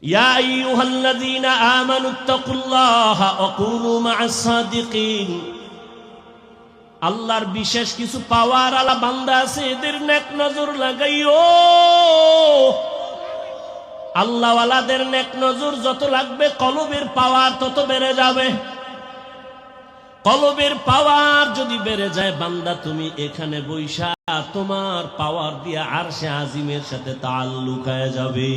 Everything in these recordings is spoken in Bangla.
ইয়া আইয়ুহাল্লাযীনা আমানুত্তাকুল্লাহা ওয়া কুনু মা'আস সাদিকিন। আল্লাহর বিশেষ কিছু পাওয়ার আলা বান্দা আছে, এদের নেক নজর লাগাইও। আল্লাহওয়ালাদের নেক নজর যত লাগবে, কলবের পাওয়ার তত বেড়ে যাবে। কলবের পাওয়ার যদি বেড়ে যায়, বান্দা তুমি এখানে বৈশা তোমার পাওয়ার দিয়া আরশে আজিমের সাথে তাআল্লুক হয়ে যাবে।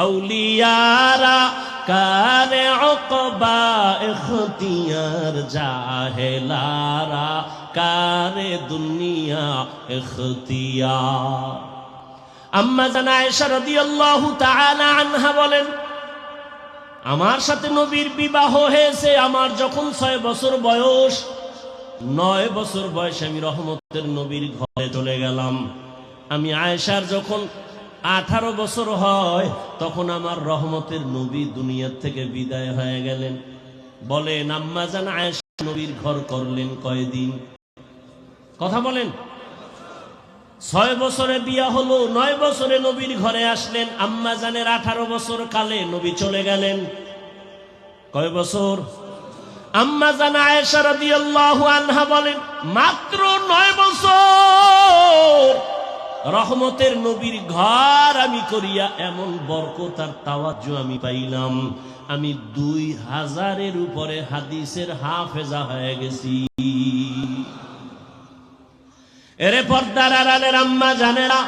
আউলিয়ারা কারে উকবা ইখতিয়ার, জাহেলারা কারে দুনিয়া ইখতিয়ার। আম্মা জান আয়েশা রাদিয়াল্লাহু তাআলা আনহা বলেন, আমার সাথে নবীর বিবাহ হয়েছে আমার যখন 6 বছর বয়স। 9 বছর বয়সে আমি রহমতের নবীর ঘরে চলে গেলাম। আমি আয়েশার যখন 18 বছর হয়, তখন আমার রহমতের নবী দুনিয়ার থেকে বিদায় হয়ে গেলেন। বলেন আম্মা জান আয়েশা নবীর ঘর করলেন কয়দিন? কথা বলেন। 6 বছরে বিয়া হলো, 9 বছরে নবীর ঘরে আসলেন। আম্মা জানের 18 বছর কালে নবী চলে গেলেন। কয় বছর? আম্মা জান আয়েশা রাদিয়াল্লাহু আনহা বলেন, মাত্র 9 বছর রহমতের নবীর ঘর আমি করিয়া এমন বরকত আর তাওয়াজ্জু আমি পাইলাম, আমি 2000-এর উপরে হাদিসের হাফেজা হয়ে গেছি। এরে পর্দার আড়ালের আম্মা জানেরা,